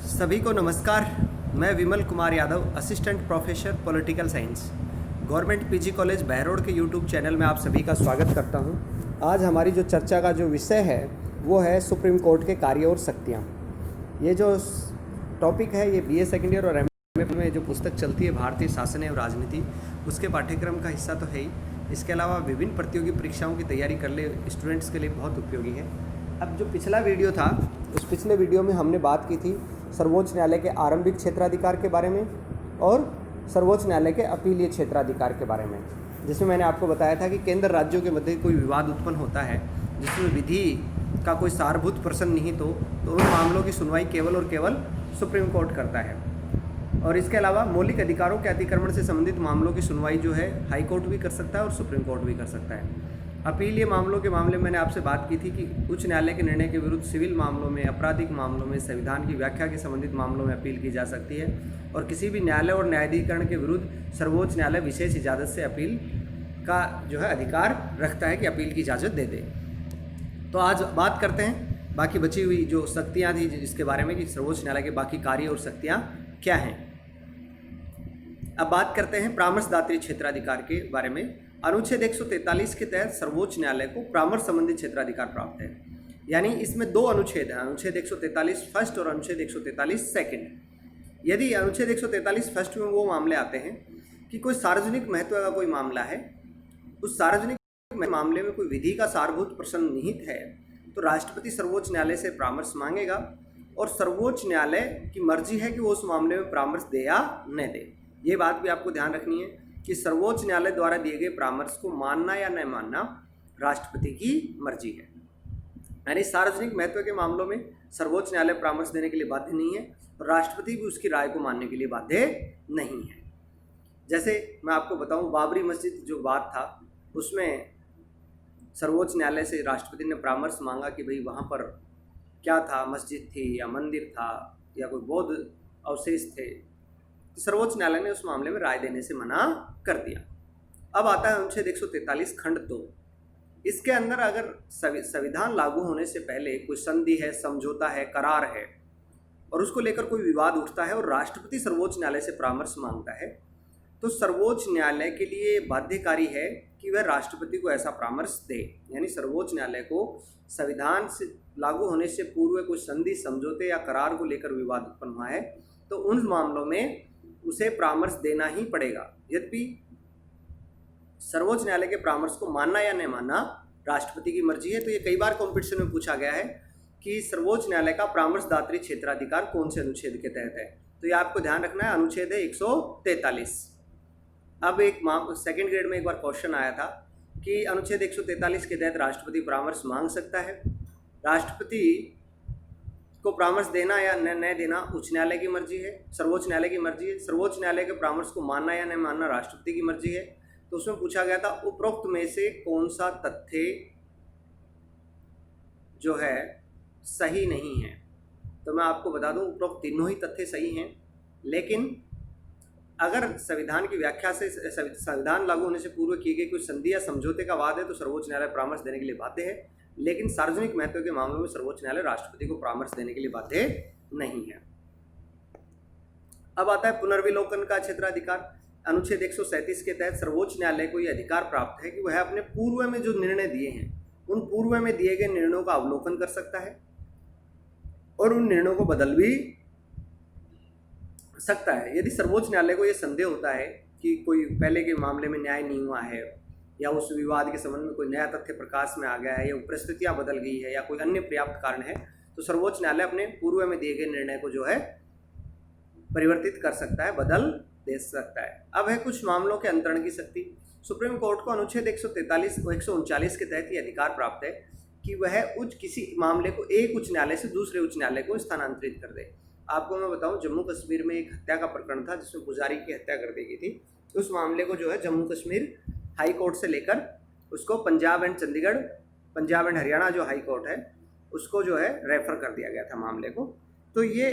सभी को नमस्कार। मैं Vimal Kumar Yadav, assistant professor political science, government PG college Behror के यूट्यूब चैनल में आप सभी का स्वागत करता हूं। आज हमारी जो चर्चा का जो विषय है वो है सुप्रीम कोर्ट के कार्य और शक्तियां। ये जो टॉपिक है ये बीए सेकेंड ईयर और एमए में जो पुस्तक चलती है भारतीय शासन एवं राजनीति, उसके पाठ्यक्रम का हिस्सा तो है ही। इसके अलावा विभिन्न प्रतियोगी परीक्षाओं की तैयारी कर ले स्टूडेंट्स के लिए बहुत उपयोगी है। अब जो पिछला वीडियो था, उस पिछले वीडियो में हमने बात की थी सर्वोच्च न्यायालय के आरंभिक क्षेत्राधिकार के बारे में और सर्वोच्च न्यायालय के अपीलीय क्षेत्राधिकार के बारे में, जिसमें मैंने आपको बताया था कि केंद्र राज्यों के मध्य कोई विवाद उत्पन्न होता है जिसमें विधि का कोई सारभूत प्रश्न निहित हो तो उन मामलों की सुनवाई केवल और केवल सुप्रीम कोर्ट करता है। और इसके अलावा मौलिक अधिकारों के अतिक्रमण से संबंधित मामलों की सुनवाई जो है हाई कोर्ट भी कर सकता है और सुप्रीम कोर्ट भी कर सकता है। अपीलीय मामलों के मामले में मैंने आपसे बात की थी कि उच्च न्यायालय के निर्णय के विरुद्ध सिविल मामलों में, आपराधिक मामलों में, संविधान की व्याख्या के संबंधित मामलों में अपील की जा सकती है और किसी भी न्यायालय और न्यायाधिकरण के विरुद्ध सर्वोच्च न्यायालय विशेष इजाज़त से अपील का जो है अधिकार रखता है कि अपील की इजाज़त दे दे। तो आज बात करते हैं बाकी बची हुई जो शक्तियाँ थी जिसके बारे में कि सर्वोच्च न्यायालय के बाकी कार्य और शक्तियाँ क्या हैं। अब बात करते हैं परामर्शदात्री क्षेत्राधिकार के बारे में। अनुच्छेद 143 के तहत सर्वोच्च न्यायालय को परामर्श संबंधी क्षेत्राधिकार प्राप्त है। यानी इसमें दो अनुच्छेद हैं, अनुच्छेद 143 फर्स्ट और अनुच्छेद 143 सेकंड। यदि अनुच्छेद 143 फर्स्ट में वो मामले आते हैं कि कोई सार्वजनिक महत्व का कोई मामला है, उस सार्वजनिक मामले में कोई विधि का सारभूत प्रश्न निहित है, तो राष्ट्रपति सर्वोच्च न्यायालय से परामर्श मांगेगा और सर्वोच्च न्यायालय की मर्जी है कि वो उस मामले में परामर्श दे या न दे। ये बात भी आपको ध्यान रखनी है कि सर्वोच्च न्यायालय द्वारा दिए गए परामर्श को मानना या न मानना राष्ट्रपति की मर्जी है। यानी सार्वजनिक महत्व के मामलों में सर्वोच्च न्यायालय परामर्श देने के लिए बाध्य नहीं है और राष्ट्रपति भी उसकी राय को मानने के लिए बाध्य नहीं है। जैसे मैं आपको बताऊं, बाबरी मस्जिद जो बात था उसमें सर्वोच्च न्यायालय से राष्ट्रपति ने परामर्श मांगा कि भाई वहाँ पर क्या था, मस्जिद थी या मंदिर था या कोई बौद्ध अवशेष थे। सर्वोच्च न्यायालय ने उस मामले में राय देने से मना कर दिया। अब आता है अनुच्छेद 143 खंड 2। इसके अंदर अगर संविधान लागू होने से पहले कोई संधि है, समझौता है, करार है और उसको लेकर कोई विवाद उठता है और राष्ट्रपति सर्वोच्च न्यायालय से परामर्श मांगता है, तो सर्वोच्च न्यायालय के लिए बाध्यकारी है कि वह राष्ट्रपति को ऐसा परामर्श दे। यानी सर्वोच्च न्यायालय को संविधान से लागू होने से पूर्व कोई संधि, समझौते या करार को लेकर विवाद उत्पन्न हुआ है तो उन मामलों में उसे परामर्श देना ही पड़ेगा। यद्यपि सर्वोच्च न्यायालय के परामर्श को मानना या न मानना राष्ट्रपति की मर्जी है। तो ये कई बार कॉम्पिटिशन में पूछा गया है कि सर्वोच्च न्यायालय का परामर्शदात्री क्षेत्राधिकार कौन से अनुच्छेद के तहत है, तो ये आपको ध्यान रखना है, अनुच्छेद है 143। अब एक सेकेंड ग्रेड में एक बार क्वेश्चन आया था कि अनुच्छेद 143 के तहत राष्ट्रपति परामर्श मांग सकता है। राष्ट्रपति को परामर्श देना या न देना उच्च न्यायालय की मर्जी है, सर्वोच्च न्यायालय की मर्जी है। सर्वोच्च न्यायालय के परामर्श को मानना या न मानना राष्ट्रपति की मर्जी है। तो उसमें पूछा गया था उपरोक्त में से कौन सा तथ्य जो है सही नहीं है। तो मैं आपको बता दूं उपरोक्त तीनों ही तथ्य सही हैं, लेकिन अगर संविधान की व्याख्या से संविधान लागू होने से पूर्व किए गए कोई संधि या समझौते का वाद है तो सर्वोच्च न्यायालय परामर्श देने के लिए बाध्य है। लेकिन सार्वजनिक महत्व के मामलों में सर्वोच्च न्यायालय राष्ट्रपति को परामर्श देने के लिए बाध्य नहीं है। अब आता है पुनर्विलोकन का क्षेत्राधिकार। अनुच्छेद 137 के तहत सर्वोच्च न्यायालय को यह अधिकार प्राप्त है कि वह अपने पूर्व में जो निर्णय दिए हैं उन पूर्व में दिए गए निर्णयों का अवलोकन कर सकता है और उन निर्णयों को बदल भी सकता है। यदि सर्वोच्च न्यायालय को यह संदेह होता है कि कोई पहले के मामले में न्याय नहीं हुआ है या उस विवाद के संबंध में कोई नया तथ्य प्रकाश में आ गया है या परिस्थितियां बदल गई है या कोई अन्य पर्याप्त कारण है, तो सर्वोच्च न्यायालय अपने पूर्व में दिए गए निर्णय को जो है परिवर्तित कर सकता है, बदल दे सकता है। अब है कुछ मामलों के अंतरण की शक्ति। सुप्रीम कोर्ट को अनुच्छेद 143 और 139 के तहत ये अधिकार प्राप्त है कि वह किसी मामले को एक उच्च न्यायालय से दूसरे उच्च न्यायालय को स्थानांतरित कर दे। आपको मैं बताऊं, जम्मू कश्मीर में एक हत्या का प्रकरण था जिसमें पुजारी की हत्या कर दी गई थी। उस मामले को जो है जम्मू कश्मीर हाई कोर्ट से लेकर उसको पंजाब एंड चंडीगढ़, पंजाब एंड हरियाणा जो हाई कोर्ट है उसको जो है रेफर कर दिया गया था मामले को। तो ये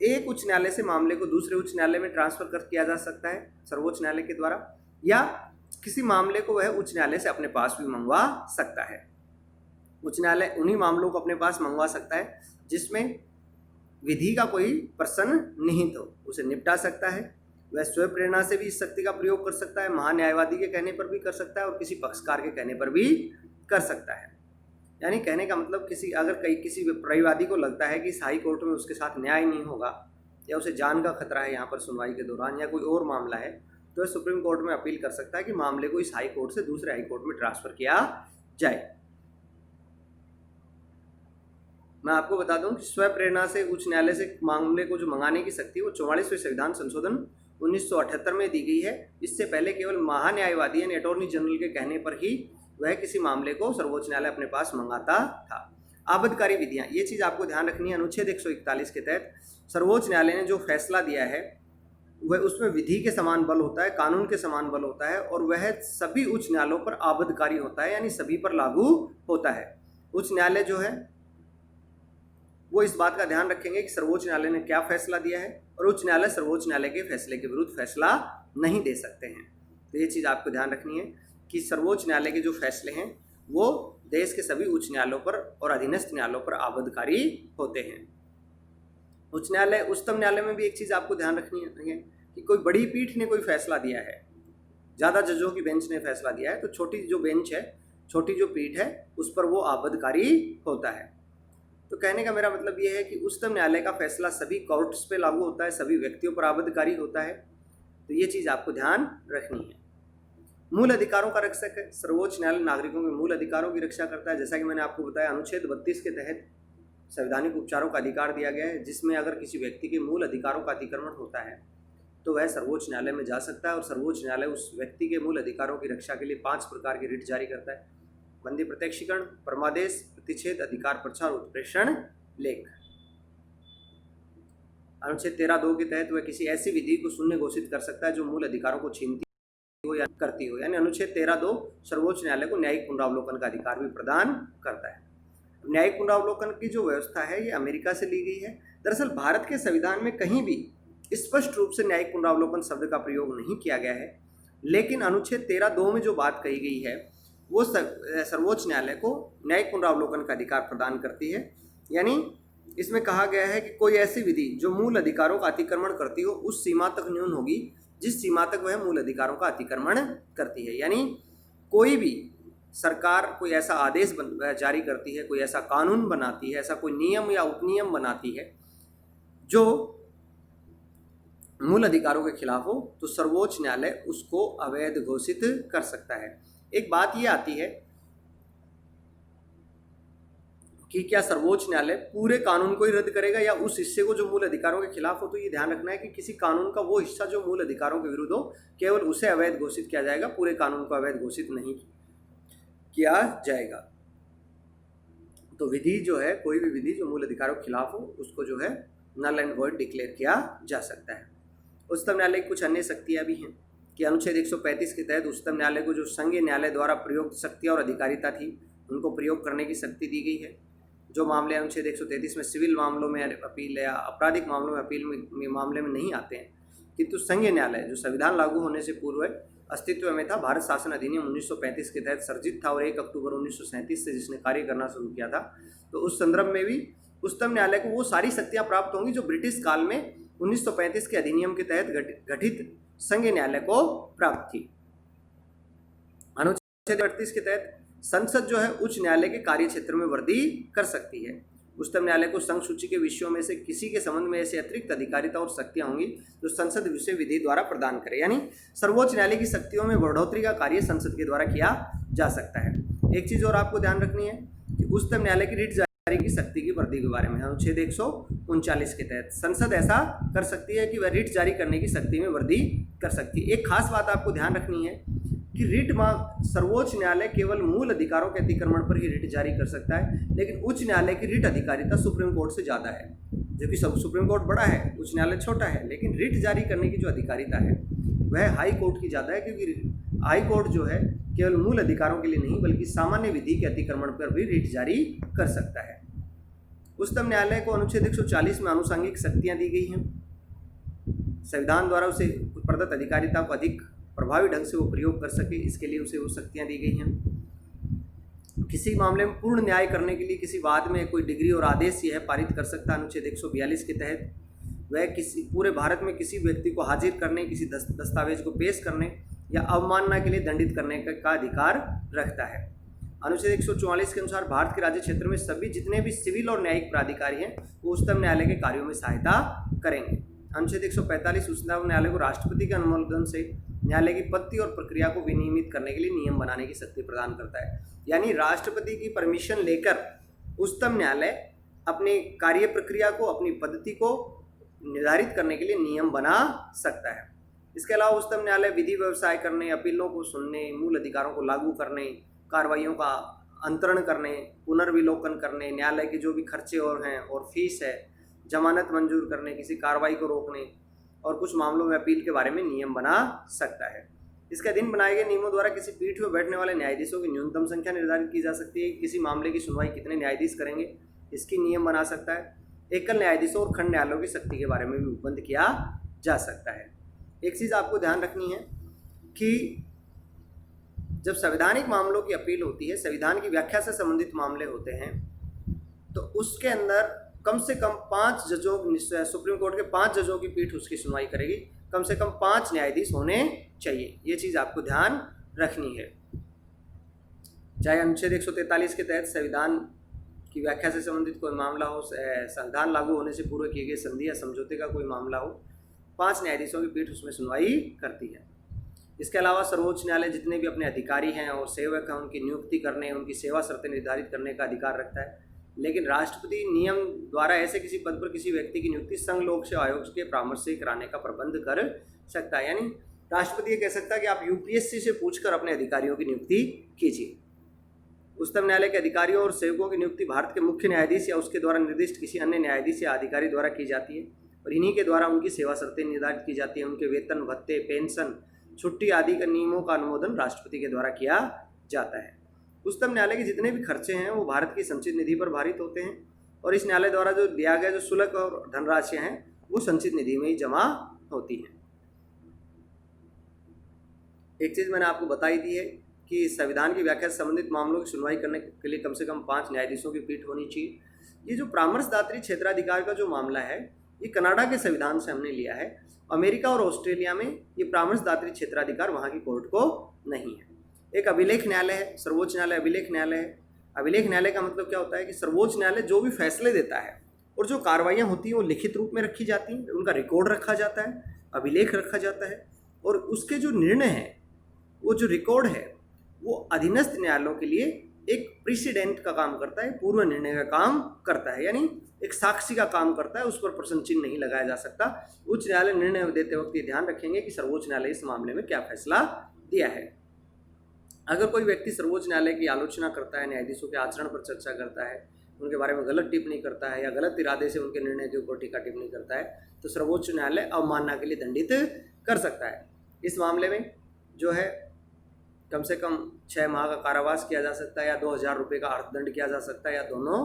एक उच्च न्यायालय से मामले को दूसरे उच्च न्यायालय में ट्रांसफर कर किया जा सकता है सर्वोच्च न्यायालय के द्वारा, या किसी मामले को वह उच्च न्यायालय से अपने पास भी मंगवा सकता है। उच्च न्यायालय उन्हीं मामलों को अपने पास मंगवा सकता है जिसमें विधि का कोई प्रश्न निहित हो उसे निपटा सकता है। वह स्वयं प्रेरणा से भी इस शक्ति का प्रयोग कर सकता है, महान्यायवादी के कहने पर भी कर सकता है और किसी पक्षकार के कहने पर भी कर सकता है। यानी कहने का मतलब किसी प्रतिवादी को लगता है कि इस हाई कोर्ट में उसके साथ न्याय नहीं होगा या उसे जान का खतरा है यहाँ पर सुनवाई के दौरान, या कोई और मामला है, तो वह सुप्रीम कोर्ट में अपील कर सकता है कि मामले को इस हाई कोर्ट से दूसरे हाई कोर्ट में ट्रांसफर किया जाए। मैं आपको बता दूं कि स्वयं प्रेरणा से उच्च न्यायालय से मामले को जो मंगाने की शक्ति वो 44वें संविधान संशोधन 1978 में दी गई है। इससे पहले केवल महान्यायवादी यानी अटॉर्नी जनरल के कहने पर ही वह किसी मामले को सर्वोच्च न्यायालय अपने पास मंगाता था। आबदकारी विधियां, ये चीज़ आपको ध्यान रखनी है। अनुच्छेद 141 के तहत सर्वोच्च न्यायालय ने जो फैसला दिया है वह उसमें विधि के समान बल होता है, कानून के समान बल होता है और वह सभी उच्च न्यायालयों पर आबदकारी होता है, यानी सभी पर लागू होता है। उच्च न्यायालय जो है वो इस बात का ध्यान रखेंगे कि सर्वोच्च न्यायालय ने क्या फैसला दिया है और उच्च न्यायालय सर्वोच्च न्यायालय के फैसले के विरुद्ध फैसला नहीं दे सकते हैं। तो ये चीज़ आपको ध्यान रखनी है कि सर्वोच्च न्यायालय के जो फैसले हैं वो देश के सभी उच्च न्यायालयों पर और अधीनस्थ न्यायालयों पर आबदकारी होते हैं। उच्च न्यायालय उच्चतम न्यायालय में भी एक चीज़ आपको ध्यान रखनी है कि कोई बड़ी पीठ ने कोई फैसला दिया है, ज़्यादा जजों की बेंच ने फैसला दिया है, तो छोटी जो बेंच है, छोटी जो पीठ है, उस पर वो आबदकारी होता है। तो कहने का मेरा मतलब ये है कि उच्चतम न्यायालय का फैसला सभी कोर्ट्स पे लागू होता है, सभी व्यक्तियों पर आबदकारी होता है। तो ये चीज़ आपको ध्यान रखनी है। मूल अधिकारों का रक्षक है। सर्वोच्च न्यायालय नागरिकों के मूल अधिकारों की रक्षा करता है। जैसा कि मैंने आपको बताया, अनुच्छेद 32 के तहत संवैधानिक उपचारों का अधिकार दिया गया है, जिसमें अगर किसी व्यक्ति के मूल अधिकारों का अतिक्रमण होता है तो वह सर्वोच्च न्यायालय में जा सकता है और सर्वोच्च न्यायालय उस व्यक्ति के मूल अधिकारों की रक्षा के लिए 5 प्रकार की रिट जारी करता है। बंदी प्रत्यक्षीकरण, परमादेश, प्रतिषेध, अधिकार प्रचार, उत्प्रेषण, लेख। अनुच्छेद 13(2) के तहत वह किसी ऐसी विधि को शून्य घोषित कर सकता है जो मूल अधिकारों को छीनती हो या करती हो। यानी अनुच्छेद 13(2) सर्वोच्च न्यायालय को न्यायिक पुनरावलोकन का अधिकार भी प्रदान करता है। न्यायिक पुनरावलोकन की जो व्यवस्था है ये अमेरिका से ली गई है। दरअसल भारत के संविधान में कहीं भी स्पष्ट रूप से न्यायिक पुनरावलोकन शब्द का प्रयोग नहीं किया गया है, लेकिन अनुच्छेद 13(2) में जो बात कही गई है वो सर्वोच्च न्यायालय को न्यायिक पुनरावलोकन का अधिकार प्रदान करती है। यानी इसमें कहा गया है कि कोई ऐसी विधि जो मूल अधिकारों का अतिक्रमण करती हो उस सीमा तक न्यून होगी जिस सीमा तक वह मूल अधिकारों का अतिक्रमण करती है। यानी कोई भी सरकार कोई ऐसा आदेश जारी करती है, कोई ऐसा कानून बनाती है, ऐसा कोई नियम या उपनियम बनाती है जो मूल अधिकारों के खिलाफ हो, तो सर्वोच्च न्यायालय उसको अवैध घोषित कर सकता है। एक बात ये आती है कि क्या सर्वोच्च न्यायालय पूरे कानून को ही रद्द करेगा या उस हिस्से को जो मूल अधिकारों के खिलाफ हो। तो ये ध्यान रखना है कि किसी कानून का वो हिस्सा जो मूल अधिकारों के विरुद्ध हो केवल उसे अवैध घोषित किया जाएगा, पूरे कानून को अवैध घोषित नहीं किया जाएगा। तो विधि जो है, कोई भी विधि जो मूल अधिकारों के खिलाफ हो उसको जो है नल एंड वॉइड डिक्लेयर किया जा सकता है। उच्चतम न्यायालय की कुछ अन्य शक्तियाँ भी हैं कि अनुच्छेद 135 के तहत उच्चतम न्यायालय को जो संघीय न्यायालय द्वारा प्रयुक्त शक्तियाँ और अधिकारिता थी उनको प्रयोग करने की शक्ति दी गई है। जो मामले अनुच्छेद 133 में सिविल मामलों में अपील या आपराधिक मामलों में अपील में मामले में नहीं आते हैं, किंतु संघीय न्यायालय जो संविधान लागू होने से पूर्व अस्तित्व में था, भारत शासन अधिनियम 1935 के तहत सर्जित था और 1 अक्टूबर 1937 से जिसने कार्य करना शुरू किया था, तो उस संदर्भ में भी उच्चतम न्यायालय को वो सारी शक्तियाँ प्राप्त होंगी जो ब्रिटिश काल में 1935 के अधिनियम के तहत गठित संघीय न्यायालय को प्राप्त थी। अनुच्छेद 38 के तहत संसद जो है उच्च न्यायालय के कार्य क्षेत्र में वृद्धि कर सकती है। उच्चतम न्यायालय को संघ सूची के विषयों में से किसी के संबंध में ऐसे अतिरिक्त अधिकारिता और शक्तियां होंगी जो संसद विषय विधि द्वारा प्रदान करे। यानी सर्वोच्च न्यायालय की शक्तियों में बढ़ोतरी का कार्य संसद के द्वारा किया जा सकता है। एक चीज़ और आपको ध्यान रखनी है कि उच्चतम न्यायालय की रिट जारी की शक्ति की वृद्धि के बारे में अनुच्छेद 139 के तहत संसद ऐसा कर सकती है कि वह रिट जारी करने की शक्ति में वृद्धि कर सकती है। एक खास बात आपको ध्यान रखनी है कि रिट सर्वोच्च न्यायालय केवल मूल अधिकारों के अतिक्रमण पर ही रिट जारी कर सकता है, लेकिन उच्च न्यायालय की रिट अधिकारिता सुप्रीम कोर्ट से ज़्यादा है। जबकि सुप्रीम कोर्ट बड़ा है, उच्च न्यायालय छोटा है, लेकिन रिट जारी करने की जो अधिकारिता है वह हाई कोर्ट की ज़्यादा है, क्योंकि हाई कोर्ट जो है केवल मूल अधिकारों के लिए नहीं बल्कि सामान्य विधि के अतिक्रमण पर भी रिट जारी कर सकता है। उच्चतम न्यायालय को अनुच्छेद 140 में आनुषंगिक शक्तियाँ दी गई हैं। संविधान द्वारा उसे प्रदत्त अधिकारिता को अधिक प्रभावी ढंग से वो प्रयोग कर सके, इसके लिए उसे वो शक्तियाँ दी गई हैं। किसी मामले में पूर्ण न्याय करने के लिए किसी वाद में कोई डिग्री और आदेश यह पारित कर सकता है अनुच्छेद 142 के तहत। वह किसी पूरे भारत में किसी व्यक्ति को हाजिर करने, किसी दस्तावेज को पेश करने या अवमानना के लिए दंडित करने का अधिकार रखता है। अनुच्छेद 144 के अनुसार भारत के राज्य क्षेत्र में सभी जितने भी सिविल और न्यायिक प्राधिकारी हैं वो उच्चतम न्यायालय के कार्यों में सहायता करेंगे। अनुच्छेद 145 उच्चतम न्यायालय को राष्ट्रपति के अनुमोदन से न्यायालय की पद्धति और प्रक्रिया को विनियमित करने के लिए नियम बनाने की शक्ति प्रदान करता है। यानी राष्ट्रपति की परमिशन लेकर उच्चतम न्यायालय अपनी कार्य प्रक्रिया को, अपनी पद्धति को निर्धारित करने के लिए नियम बना सकता है। इसके अलावा उच्चतम न्यायालय विधि व्यवसाय करने, अपीलों को सुनने, मूल अधिकारों को लागू करने, कार्रवाइयों का अंतरण करने, पुनर्विलोकन करने, न्यायालय के जो भी खर्चे और हैं और फीस है, जमानत मंजूर करने, किसी कार्रवाई को रोकने और कुछ मामलों में अपील के बारे में नियम बना सकता है। इसके अधीन बनाए गए नियमों द्वारा किसी पीठ में बैठने वाले न्यायाधीशों की न्यूनतम संख्या निर्धारित की जा सकती है। किसी मामले की सुनवाई कितने न्यायाधीश करेंगे इसकी नियम बना सकता है। एकल न्यायाधीशों और खंड न्यायालयों की शक्ति के बारे में भी उपबंध किया जा सकता है। एक चीज़ आपको ध्यान रखनी है कि जब संवैधानिक मामलों की अपील होती है, संविधान की व्याख्या से संबंधित मामले होते हैं, तो उसके अंदर कम से कम 5 जजों, सुप्रीम कोर्ट के 5 जजों की पीठ उसकी सुनवाई करेगी। कम से कम 5 न्यायाधीश होने चाहिए, ये चीज़ आपको ध्यान रखनी है। चाहे अनुच्छेद 143 के तहत संविधान की व्याख्या से संबंधित कोई मामला हो, संविधान लागू होने से पूर्व किए गए संधि या समझौते का कोई मामला हो, 5 न्यायाधीशों की पीठ उसमें सुनवाई करती है। इसके अलावा सर्वोच्च न्यायालय जितने भी अपने अधिकारी हैं और सेवक हैं उनकी नियुक्ति करने, उनकी सेवा शर्तें निर्धारित करने का अधिकार रखता है। लेकिन राष्ट्रपति नियम द्वारा ऐसे किसी पद पर किसी व्यक्ति की नियुक्ति संघ लोक सेवा आयोग के परामर्श से कराने का प्रबंध कर सकता है। यानी राष्ट्रपति ये कह सकता है कि आप यूपीएससी से पूछकर अपने अधिकारियों की नियुक्ति कीजिए। उच्चतम न्यायालय के अधिकारियों और सेवकों की नियुक्ति भारत के मुख्य न्यायाधीश या उसके द्वारा निर्दिष्ट किसी अन्य न्यायाधीश या अधिकारी द्वारा की जाती है और इन्हीं के द्वारा उनकी सेवा शर्तें निर्धारित की जाती है। उनके वेतन, भत्ते, पेंशन, छुट्टी आदि के नियमों का अनुमोदन राष्ट्रपति के द्वारा किया जाता है। उच्चतम न्यायालय के जितने भी खर्चे हैं वो भारत की संचित निधि पर भारित होते हैं और इस न्यायालय द्वारा जो दिया गया जो शुल्क और धनराशियाँ हैं वो संचित निधि में ही जमा होती हैं। एक चीज़ मैंने आपको बताई दी है कि संविधान की व्याख्या से संबंधित मामलों की सुनवाई करने के लिए कम से कम 5 न्यायाधीशों की पीठ होनी चाहिए। ये जो परामर्शदात्री क्षेत्राधिकार का जो मामला है ये कनाडा के संविधान से हमने लिया है। अमेरिका और ऑस्ट्रेलिया में ये परामर्शदात्री क्षेत्राधिकार वहाँ की कोर्ट को नहीं है। एक अभिलेख न्यायालय है, सर्वोच्च न्यायालय अभिलेख न्यायालय है। अभिलेख न्यायालय का मतलब क्या होता है कि सर्वोच्च न्यायालय जो भी फैसले देता है और जो कार्रवाइयाँ होती हैं वो लिखित रूप में रखी जाती हैं, उनका रिकॉर्ड रखा जाता है, अभिलेख रखा जाता है और उसके जो निर्णय हैं वो जो रिकॉर्ड है वो अधीनस्थ न्यायालयों के लिए एक प्रेसिडेंट का काम करता है, पूर्व निर्णय का काम करता है, यानी एक साक्षी का काम करता है, उस पर प्रश्न चिन्ह नहीं लगाया जा सकता। उच्च न्यायालय निर्णय देते वक्त ये ध्यान रखेंगे कि सर्वोच्च न्यायालय इस मामले में क्या फैसला दिया है। अगर कोई व्यक्ति सर्वोच्च न्यायालय की आलोचना करता है, न्यायाधीशों के आचरण पर चर्चा करता है, उनके बारे में गलत टिप्पणी करता है या गलत इरादे से उनके निर्णय के ऊपर टीका टिप्पणी करता है तो सर्वोच्च न्यायालय अवमानना के लिए दंडित कर सकता है। इस मामले में जो है कम से कम 6 माह का कारावास किया जा सकता है या 2000 रुपये का अर्थदंड किया जा सकता है या दोनों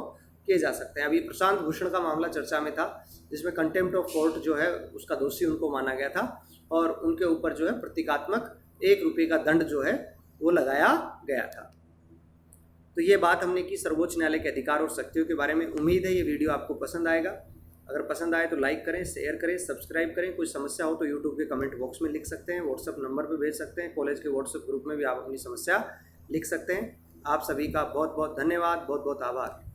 किए जा सकते हैं। अभी प्रशांत भूषण का मामला चर्चा में था जिसमें कंटेम्प्ट ऑफ कोर्ट जो है उसका दोषी उनको माना गया था और उनके ऊपर जो है प्रतीकात्मक 1 रुपये का दंड जो है वो लगाया गया था। तो ये बात हमने की सर्वोच्च न्यायालय के अधिकार और शक्तियों के बारे में। उम्मीद है ये वीडियो आपको पसंद आएगा। अगर पसंद आए तो लाइक करें, शेयर करें, सब्सक्राइब करें। कोई समस्या हो तो यूट्यूब के कमेंट बॉक्स में लिख सकते हैं, व्हाट्सअप नंबर पे भेज सकते हैं, कॉलेज के व्हाट्सएप ग्रुप में भी आप अपनी समस्या लिख सकते हैं। आप सभी का बहुत बहुत धन्यवाद, बहुत बहुत आभार।